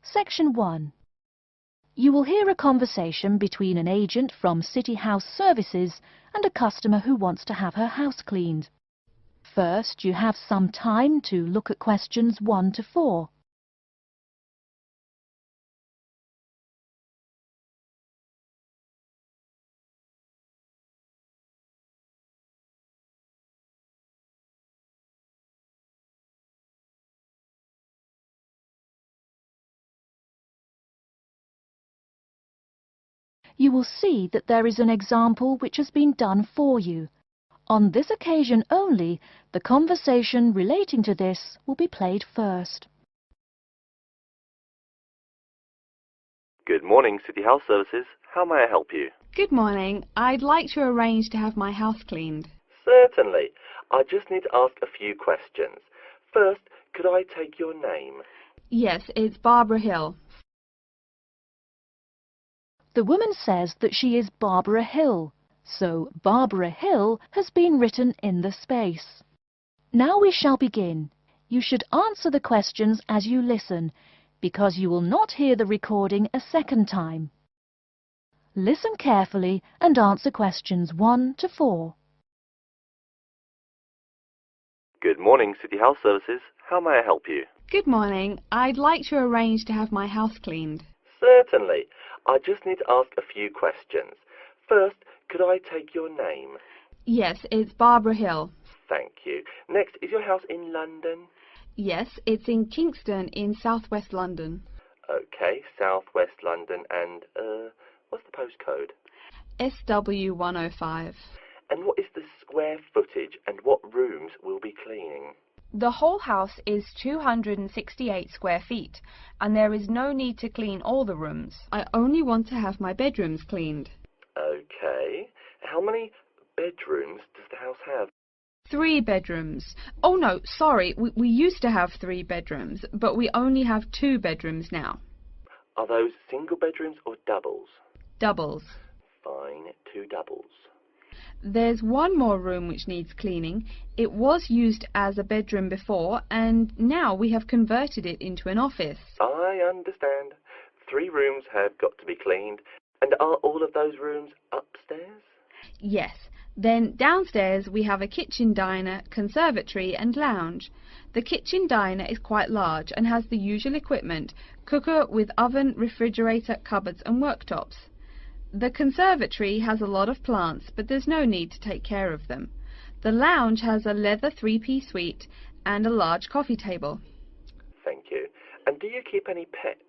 Section 1. You will hear a conversation between an agent from City House Services and a customer who wants to have her house cleaned. First, you have some time to look at questions 1 to 4. You will see that there is an example which has been done for you. On this occasion only, the conversation relating to this will be played first. Good morning, City House Services. How may I help you? Good morning. I'd like to arrange to have my house cleaned. Certainly. I just need to ask a few questions. First, could I take your name? Yes, it's Barbara Hill. The woman says that she is Barbara Hill, so Barbara Hill has been written in the space. Now we shall begin. You should answer the questions as you listen, because you will not hear the recording a second time. Listen carefully and answer questions 1 to 4. Good morning, City House Services. How may I help you? Good morning. I'd like to arrange to have my house cleaned. Certainly. I just need to ask a few questions. First, could I take your name? Yes, it's Barbara Hill. Thank you. Next, is your house in London? Yes, it's in Kingston in southwest London. Okay, southwest London, and, what's the postcode? SW105. And what is the square footage and what rooms will be cleaning? The whole house is 268 square feet, and there is no need to clean all the rooms. I only want to have my bedrooms cleaned. Okay. How many bedrooms does the house have? 3 bedrooms. Oh no, sorry, we used to have 3 bedrooms, but we only have 2 bedrooms now. Are those single bedrooms or doubles? Doubles. Fine, 2 doubles. There's one more room which needs cleaning. It was used as a bedroom before, and now we have converted it into an office. I understand. 3 rooms have got to be cleaned. And are all of those rooms upstairs? Yes. Then downstairs we have a kitchen diner, conservatory and lounge. The kitchen diner is quite large and has the usual equipment: cooker with oven, refrigerator, cupboards and worktops. The conservatory has a lot of plants, but there's no need to take care of them. The lounge has a leather 3-piece suite and a large coffee table. Thank you. And do you keep any pets?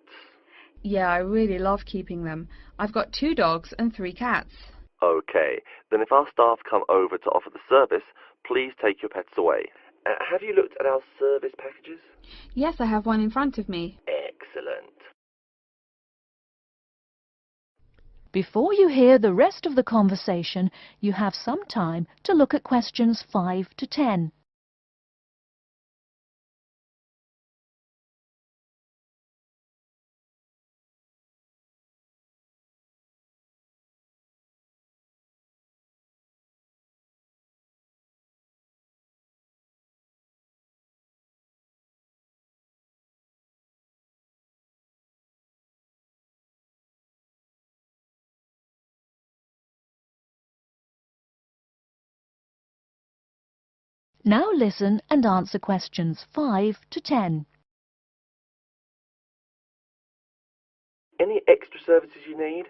Yeah, I really love keeping them. I've got 2 dogs and 3 cats. Okay, then if our staff come over to offer the service, please take your pets away. Have you looked at our service packages? Yes, I have one in front of me. Excellent. Before you hear the rest of the conversation, you have some time to look at questions 5 to 10. Now listen and answer questions 5 to 10. Any extra services you need?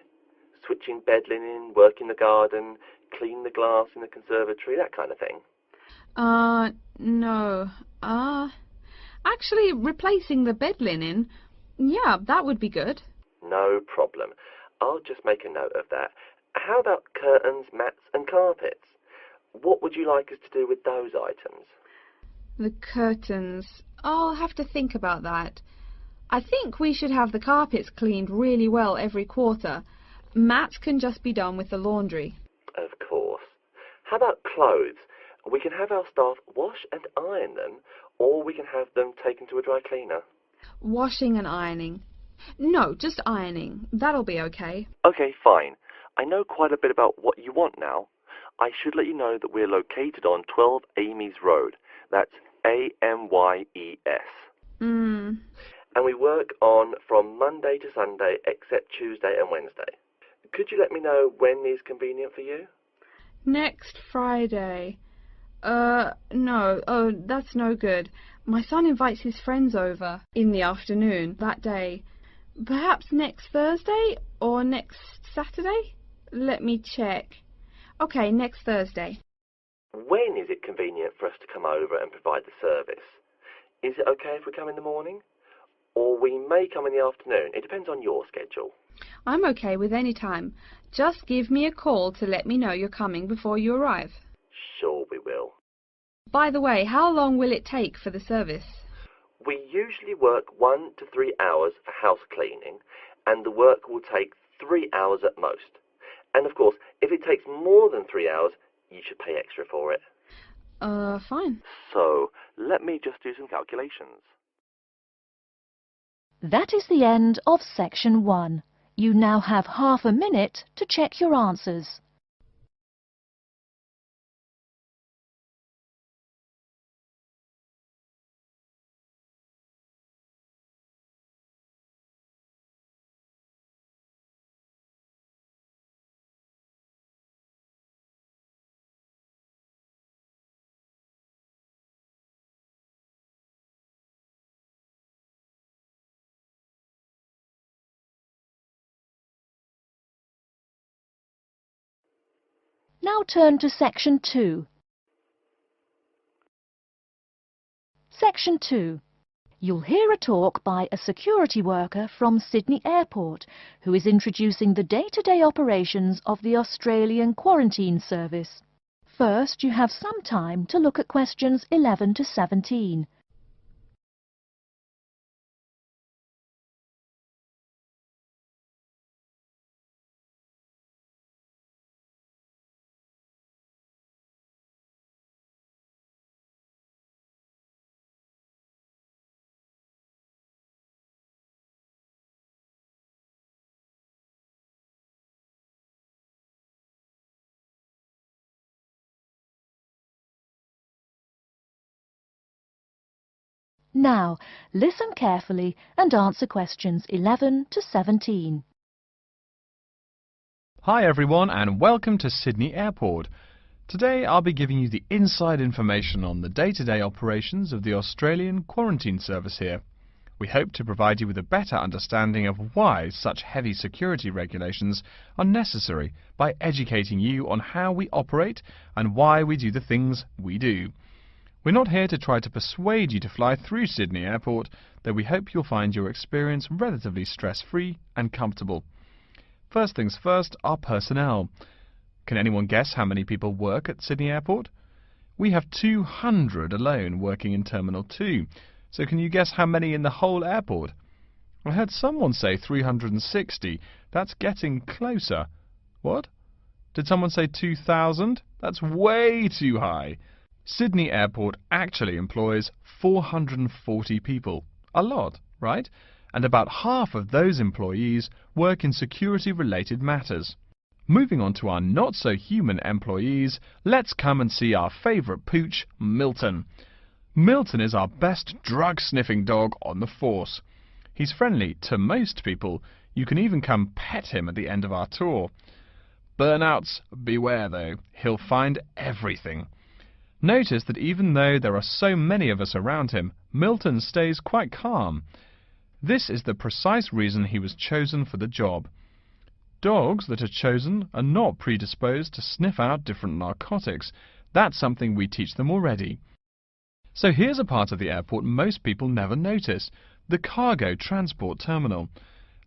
Switching bed linen, work in the garden, clean the glass in the conservatory, that kind of thing? No. Actually, replacing the bed linen, yeah, that would be good. No problem. I'll just make a note of that. How about curtains, mats and carpets? What would you like us to do with those items? The curtains. I'll have to think about that. I think we should have the carpets cleaned really well every quarter. Mats can just be done with the laundry. Of course. How about clothes? We can have our staff wash and iron them, or we can have them taken to a dry cleaner. Washing and ironing. No, just ironing. That'll be okay. Okay, fine. I know quite a bit about what you want now. I should let you know that we're located on 12 Amy's Road. That's A-M-Y-E-S. And we work on from Monday to Sunday except Tuesday and Wednesday. Could you let me know when is convenient for you? Next Friday. No. Oh, that's no good. My son invites his friends over in the afternoon that day. Perhaps next Thursday or next Saturday? Let me check. Okay, next Thursday. When is it convenient for us to come over and provide the service? Is it okay if we come in the morning? Or we may come in the afternoon. It depends on your schedule. I'm okay with any time. Just give me a call to let me know you're coming before you arrive. Sure we will. By the way, how long will it take for the service? We usually work 1 to 3 hours for house cleaning, and the work will take 3 hours at most. And of course, if it takes more than 3 hours, you should pay extra for it. Fine. So, let me just do some calculations. That is the end of section 1. You now have half a minute to check your answers. Now turn to section 2. Section 2. You'll hear a talk by a security worker from Sydney Airport who is introducing the day-to-day operations of the Australian Quarantine Service. First, you have some time to look at questions 11 to 17. Now, listen carefully and answer questions 11 to 17. Hi everyone and welcome to Sydney Airport. Today I'll be giving you the inside information on the day-to-day operations of the Australian Quarantine Service here. We hope to provide you with a better understanding of why such heavy security regulations are necessary by educating you on how we operate and why we do the things we do. We're not here to try to persuade you to fly through Sydney Airport, though we hope you'll find your experience relatively stress-free and comfortable. First things first, our personnel. Can anyone guess how many people work at Sydney Airport? We have 200 alone working in Terminal 2, so can you guess how many in the whole airport? I heard someone say 360. That's getting closer. What? Did someone say 2,000? That's way too high. Sydney Airport actually employs 440 people. A lot, right? And about half of those employees work in security-related matters. Moving on to our not-so-human employees, let's come and see our favourite pooch, Milton. Milton is our best drug-sniffing dog on the force. He's friendly to most people. You can even come pet him at the end of our tour. Burnouts, beware though. He'll find everything. Notice that even though there are so many of us around him, Milton stays quite calm. This is the precise reason he was chosen for the job. Dogs that are chosen are not predisposed to sniff out different narcotics. That's something we teach them already. So here's a part of the airport most people never notice, the cargo transport terminal.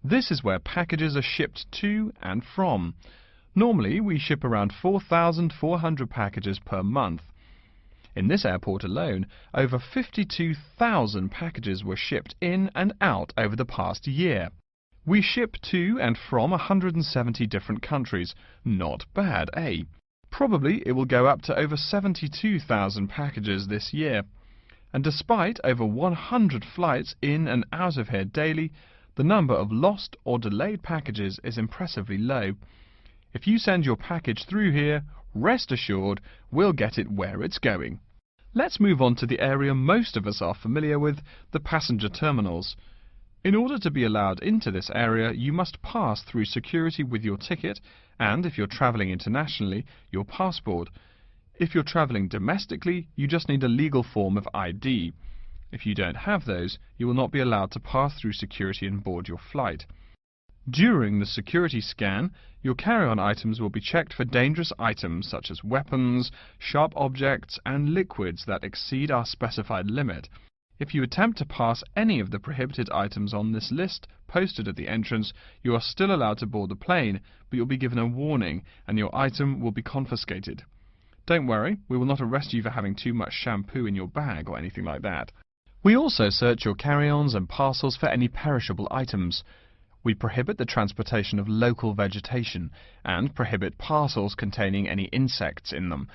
This is where packages are shipped to and from. Normally we ship around 4,400 packages per month. In this airport alone, over 52,000 packages were shipped in and out over the past year. We ship to and from 170 different countries. Not bad, eh? Probably it will go up to over 72,000 packages this year. And despite over 100 flights in and out of here daily, the number of lost or delayed packages is impressively low. If you send your package through here, rest assured we'll get it where it's going. Let's move on to the area most of us are familiar with, the passenger terminals. In order to be allowed into this area, you must pass through security with your ticket and, if you're travelling internationally, your passport. If you're travelling domestically, you just need a legal form of ID. If you don't have those, you will not be allowed to pass through security and board your flight. During the security scan, your carry-on items will be checked for dangerous items such as weapons, sharp objects and liquids that exceed our specified limit. If you attempt to pass any of the prohibited items on this list posted at the entrance, you are still allowed to board the plane, but you'll be given a warning and your item will be confiscated. Don't worry, we will not arrest you for having too much shampoo in your bag or anything like that. We also search your carry-ons and parcels for any perishable items. We prohibit the transportation of local vegetation and prohibit parcels containing any insects in them.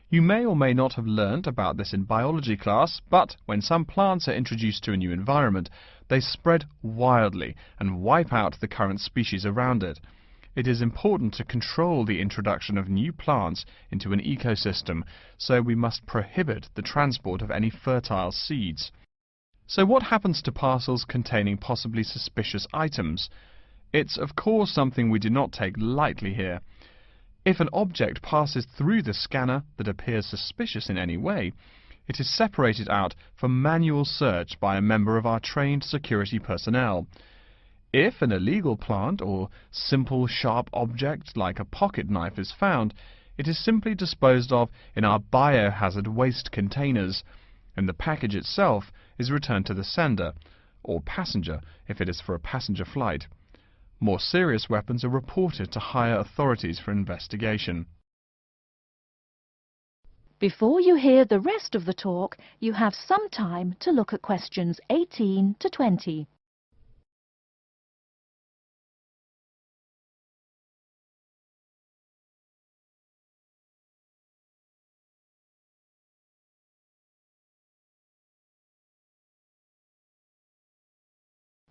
You may or may not have learnt about this in biology class, but when some plants are introduced to a new environment, they spread wildly and wipe out the current species around it. It is important to control the introduction of new plants into an ecosystem, so we must prohibit the transport of any fertile seeds. So what happens to parcels containing possibly suspicious items? It's of course something we do not take lightly here. If an object passes through the scanner that appears suspicious in any way, it is separated out for manual search by a member of our trained security personnel. If an illegal plant or simple sharp object like a pocket knife is found, it is simply disposed of in our biohazard waste containers, and the package itself is returned to the sender, or passenger if it is for a passenger flight. More serious weapons are reported to higher authorities for investigation. Before you hear the rest of the talk, you have some time to look at questions 18 to 20.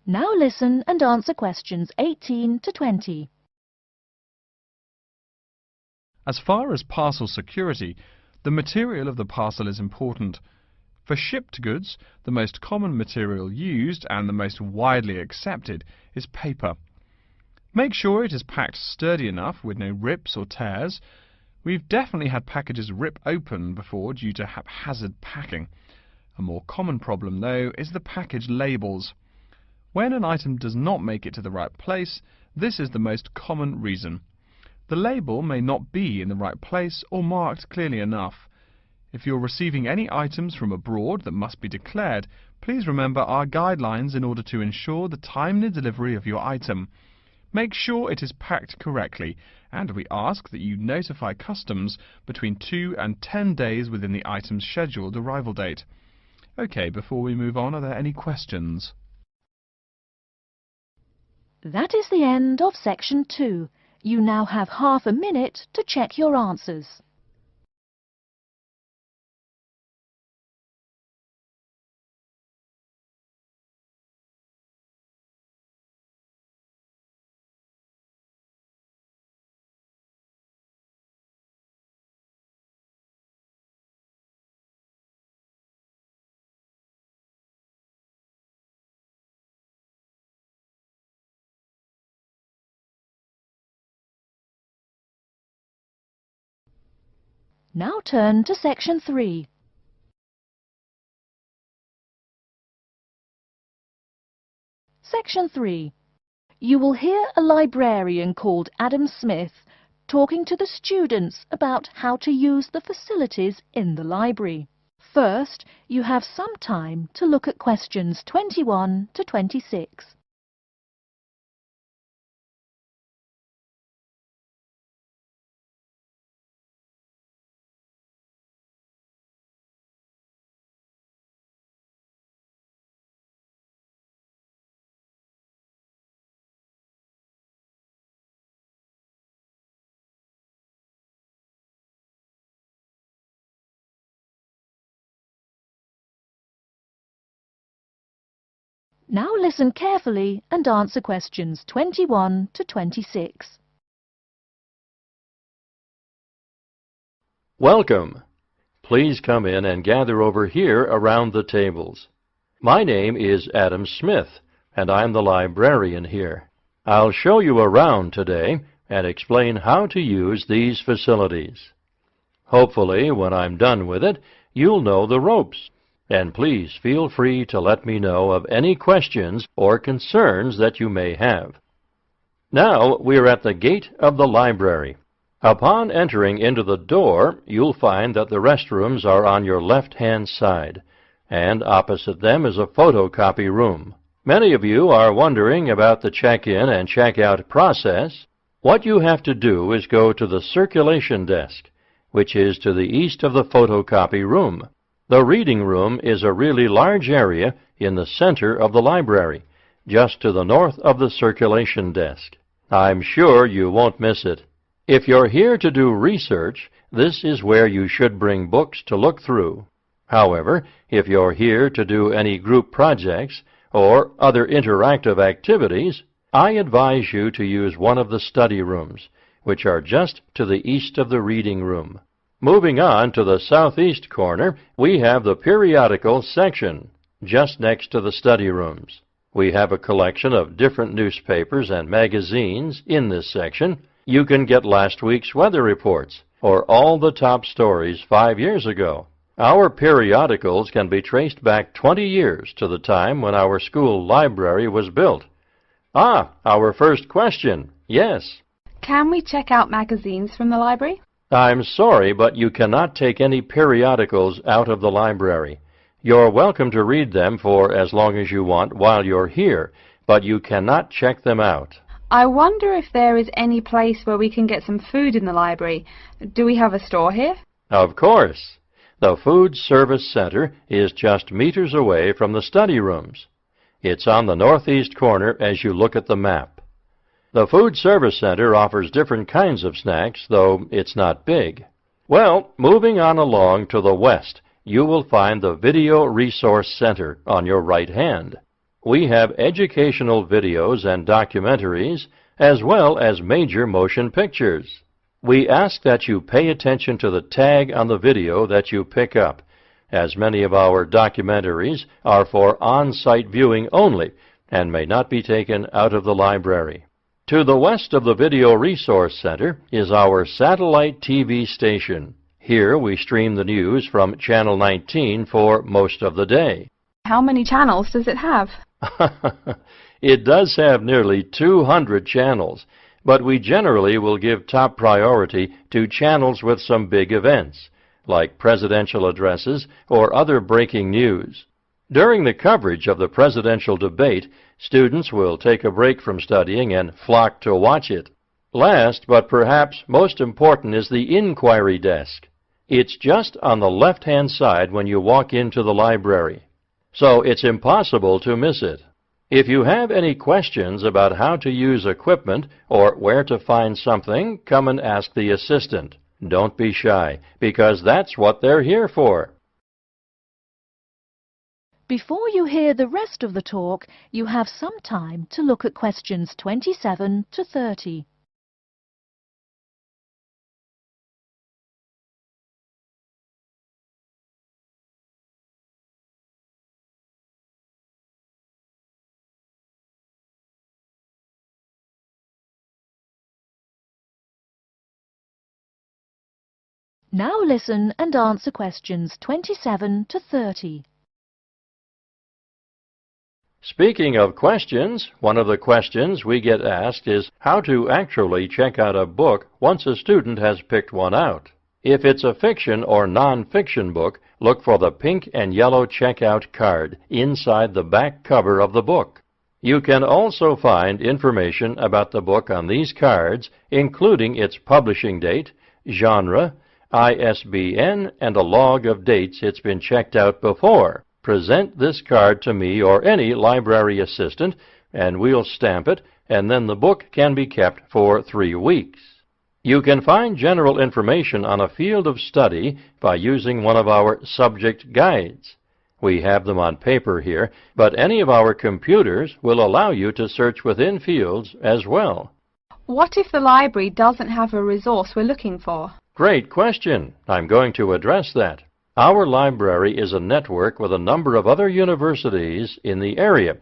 Now listen and answer questions 18 to 20. As far as parcel security, the material of the parcel is important. For shipped goods, the most common material used and the most widely accepted is paper. Make sure it is packed sturdy enough with no rips or tears. We've definitely had packages rip open before due to haphazard packing. A more common problem, though, is the package labels. When an item does not make it to the right place, this is the most common reason. The label may not be in the right place or marked clearly enough. If you're receiving any items from abroad that must be declared, please remember our guidelines in order to ensure the timely delivery of your item. Make sure it is packed correctly, and we ask that you notify customs between 2 and 10 days within the item's scheduled arrival date. OK, before we move on, are there any questions? That is the end of section 2. You now have half a minute to check your answers. Now turn to section 3. Section 3. You will hear a librarian called Adam Smith talking to the students about how to use the facilities in the library. First, you have some time to look at questions 21 to 26. Now listen carefully and answer questions 21 to 26. Welcome. Please come in and gather over here around the tables. My name is Adam Smith, and I'm the librarian here. I'll show you around today and explain how to use these facilities. Hopefully, when I'm done with it, you'll know the ropes. And please feel free to let me know of any questions or concerns that you may have. Now we're at the gate of the library. Upon entering into the door, you'll find that the restrooms are on your left-hand side, and opposite them is a photocopy room. Many of you are wondering about the check-in and check-out process. What you have to do is go to the circulation desk, which is to the east of the photocopy room. The reading room is a really large area in the center of the library, just to the north of the circulation desk. I'm sure you won't miss it. If you're here to do research, this is where you should bring books to look through. However, if you're here to do any group projects or other interactive activities, I advise you to use one of the study rooms, which are just to the east of the reading room. Moving on to the southeast corner, we have the periodical section, just next to the study rooms. We have a collection of different newspapers and magazines in this section. You can get last week's weather reports or all the top stories 5 years ago. Our periodicals can be traced back 20 years to the time when our school library was built. Our first question. Yes. Can we check out magazines from the library? I'm sorry, but you cannot take any periodicals out of the library. You're welcome to read them for as long as you want while you're here, but you cannot check them out. I wonder if there is any place where we can get some food in the library. Do we have a store here? Of course. The Food Service Center is just meters away from the study rooms. It's on the northeast corner as you look at the map. The Food Service Center offers different kinds of snacks, though it's not big. Well, moving on along to the west, you will find the Video Resource Center on your right hand. We have educational videos and documentaries, as well as major motion pictures. We ask that you pay attention to the tag on the video that you pick up, as many of our documentaries are for on-site viewing only and may not be taken out of the library. To the west of the Video Resource Center is our satellite TV station. Here we stream the news from Channel 19 for most of the day. How many channels does it have? It does have nearly 200 channels, but we generally will give top priority to channels with some big events, like presidential addresses or other breaking news. During the coverage of the presidential debate, students will take a break from studying and flock to watch it. Last, but perhaps most important, is the inquiry desk. It's just on the left-hand side when you walk into the library, so it's impossible to miss it. If you have any questions about how to use equipment or where to find something, come and ask the assistant. Don't be shy, because that's what they're here for. Before you hear the rest of the talk, you have some time to look at questions 27 to 30. Now listen and answer questions 27 to 30. Speaking of questions, one of the questions we get asked is how to actually check out a book once a student has picked one out. If it's a fiction or non-fiction book, look for the pink and yellow checkout card inside the back cover of the book. You can also find information about the book on these cards, including its publishing date, genre, ISBN, and a log of dates it's been checked out before. Present this card to me or any library assistant, and we'll stamp it, and then the book can be kept for 3 weeks. You can find general information on a field of study by using one of our subject guides. We have them on paper here, but any of our computers will allow you to search within fields as well. What if the library doesn't have a resource we're looking for? Great question. I'm going to address that. Our library is a network with a number of other universities in the area.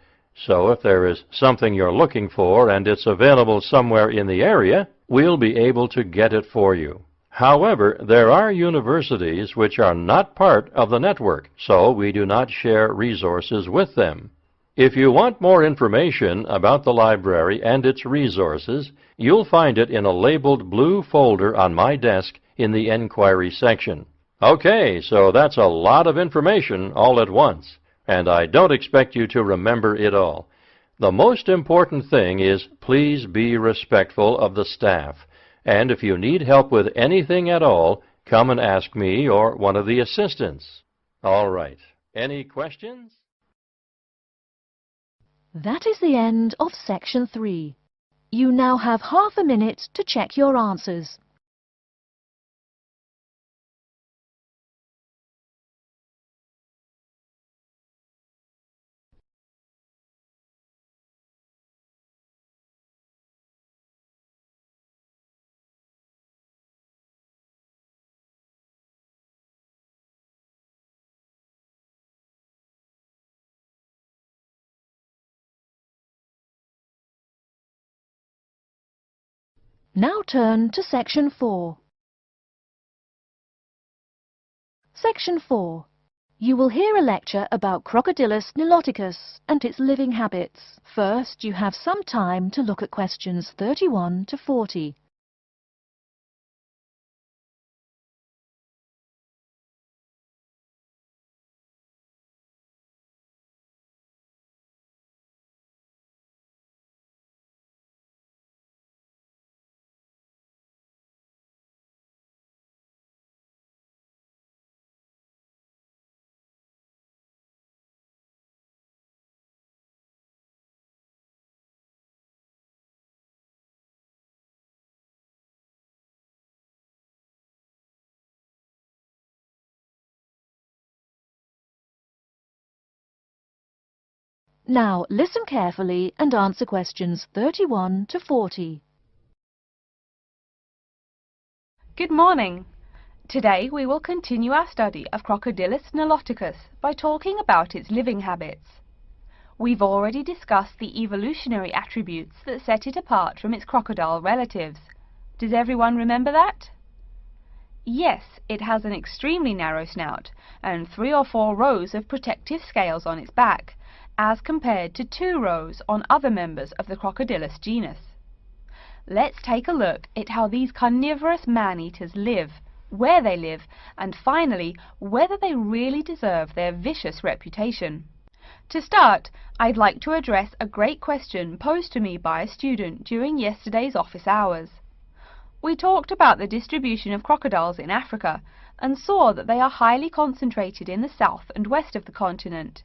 So if there is something you're looking for and it's available somewhere in the area, we'll be able to get it for you. However, there are universities which are not part of the network, so we do not share resources with them. If you want more information about the library and its resources, you'll find it in a labeled blue folder on my desk in the Enquiry section. Okay, so that's a lot of information all at once, and I don't expect you to remember it all. The most important thing is please be respectful of the staff, and if you need help with anything at all, come and ask me or one of the assistants. All right, any questions? That is the end of Section 3. You now have half a minute to check your answers. Now turn to Section 4. Section 4. You will hear a lecture about Crocodylus niloticus and its living habits. First, you have some time to look at questions 31 to 40. Now listen carefully and answer questions 31 to 40. Good morning. Today we will continue our study of Crocodylus niloticus by talking about its living habits. We've already discussed the evolutionary attributes that set it apart from its crocodile relatives. Does everyone remember that? Yes, it has an extremely narrow snout and 3 or 4 rows of protective scales on its back, as compared to 2 rows on other members of the Crocodylus genus. Let's take a look at how these carnivorous man-eaters live, where they live, and finally, whether they really deserve their vicious reputation. To start, I'd like to address a great question posed to me by a student during yesterday's office hours. We talked about the distribution of crocodiles in Africa and saw that they are highly concentrated in the south and west of the continent.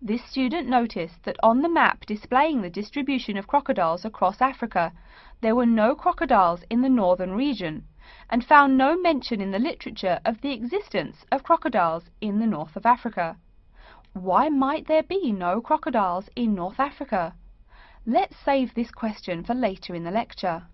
This student noticed that on the map displaying the distribution of crocodiles across Africa, there were no crocodiles in the northern region, and found no mention in the literature of the existence of crocodiles in the north of Africa. Why might there be no crocodiles in North Africa? Let's save this question for later in the lecture.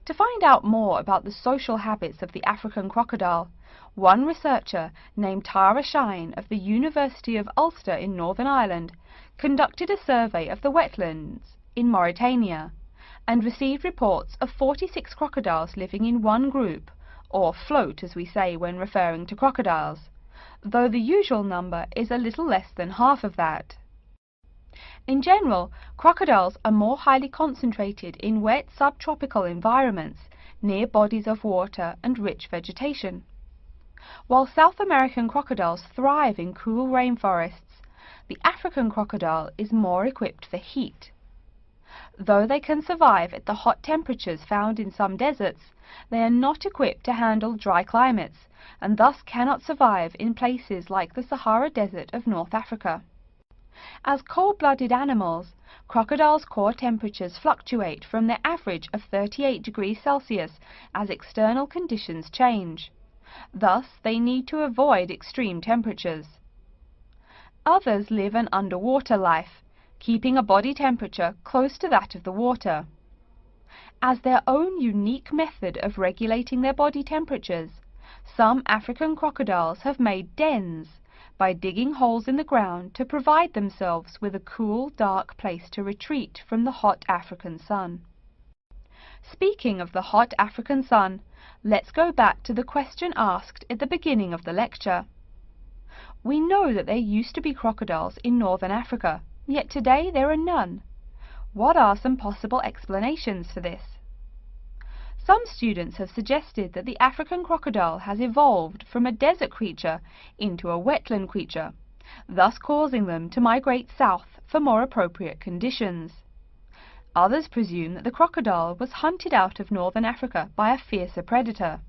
To find out more about the social habits of the African crocodile, one researcher named Tara Shine of the University of Ulster in Northern Ireland conducted a survey of the wetlands in Mauritania and received reports of 46 crocodiles living in one group, or float as we say when referring to crocodiles, though the usual number is a little less than half of that. In general, crocodiles are more highly concentrated in wet subtropical environments near bodies of water and rich vegetation. While South American crocodiles thrive in cool rainforests, the African crocodile is more equipped for heat. Though they can survive at the hot temperatures found in some deserts, they are not equipped to handle dry climates and thus cannot survive in places like the Sahara Desert of North Africa. As cold-blooded animals, crocodiles' core temperatures fluctuate from their average of 38 degrees Celsius as external conditions change. Thus, they need to avoid extreme temperatures. Others live an underwater life, keeping a body temperature close to that of the water. As their own unique method of regulating their body temperatures, some African crocodiles have made dens by digging holes in the ground to provide themselves with a cool, dark place to retreat from the hot African sun. Speaking of the hot African sun, let's go back to the question asked at the beginning of the lecture. We know that there used to be crocodiles in northern Africa, yet today there are none. What are some possible explanations for this? Some students have suggested that the African crocodile has evolved from a desert creature into a wetland creature, thus causing them to migrate south for more appropriate conditions. Others presume that the crocodile was hunted out of northern Africa by a fiercer predator.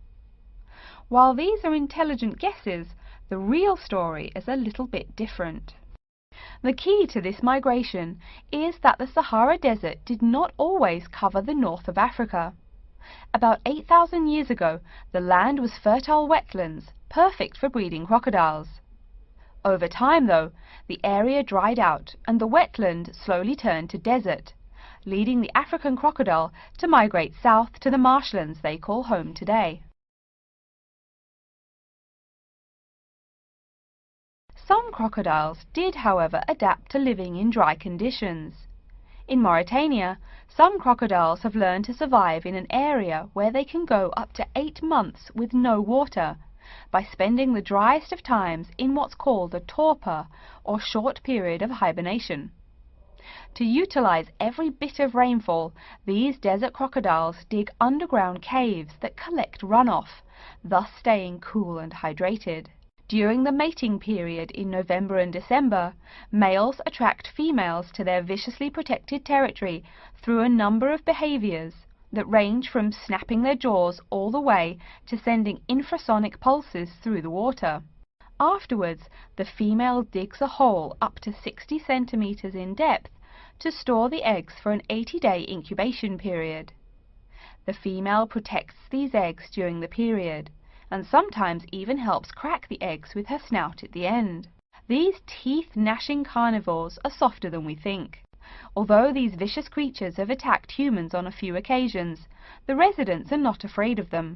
While these are intelligent guesses, the real story is a little bit different. The key to this migration is that the Sahara Desert did not always cover the north of Africa. About 8,000 years ago, the land was fertile wetlands, perfect for breeding crocodiles. Over time, though, the area dried out and the wetland slowly turned to desert, leading the African crocodile to migrate south to the marshlands they call home today. Some crocodiles did, however, adapt to living in dry conditions. In Mauritania, some crocodiles have learned to survive in an area where they can go up to 8 months with no water, by spending the driest of times in what's called a torpor, or short period of hibernation. To utilize every bit of rainfall, these desert crocodiles dig underground caves that collect runoff, thus staying cool and hydrated. During the mating period in November and December, males attract females to their viciously protected territory through a number of behaviors that range from snapping their jaws all the way to sending infrasonic pulses through the water. Afterwards, the female digs a hole up to 60 centimeters in depth to store the eggs for an 80-day incubation period. The female protects these eggs during the period, and sometimes even helps crack the eggs with her snout at the end. These teeth-gnashing carnivores are softer than we think. Although these vicious creatures have attacked humans on a few occasions, the residents are not afraid of them.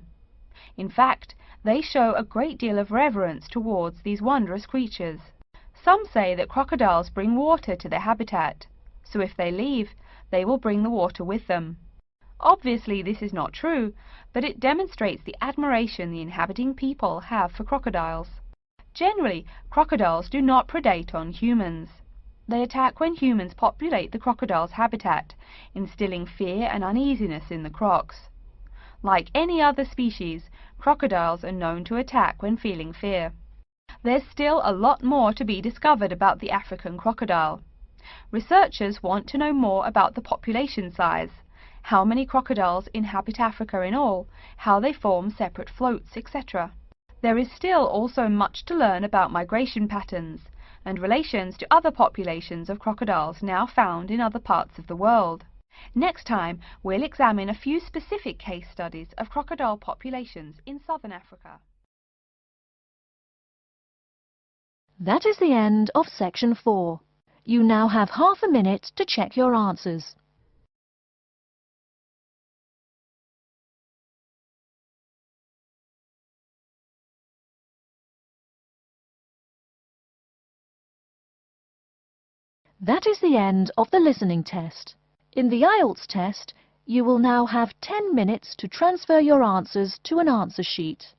In fact, they show a great deal of reverence towards these wondrous creatures. Some say that crocodiles bring water to their habitat, so if they leave, they will bring the water with them. Obviously this is not true, but it demonstrates the admiration the inhabiting people have for crocodiles. Generally, crocodiles do not predate on humans. They attack when humans populate the crocodile's habitat, instilling fear and uneasiness in the crocs. Like any other species, crocodiles are known to attack when feeling fear. There's still a lot more to be discovered about the African crocodile. Researchers want to know more about the population size, how many crocodiles inhabit Africa in all, how they form separate floats, etc. There is still also much to learn about migration patterns and relations to other populations of crocodiles now found in other parts of the world. Next time, we'll examine a few specific case studies of crocodile populations in southern Africa. That is the end of section 4. You now have half a minute to check your answers. That is the end of the listening test. In the IELTS test, you will now have 10 minutes to transfer your answers to an answer sheet.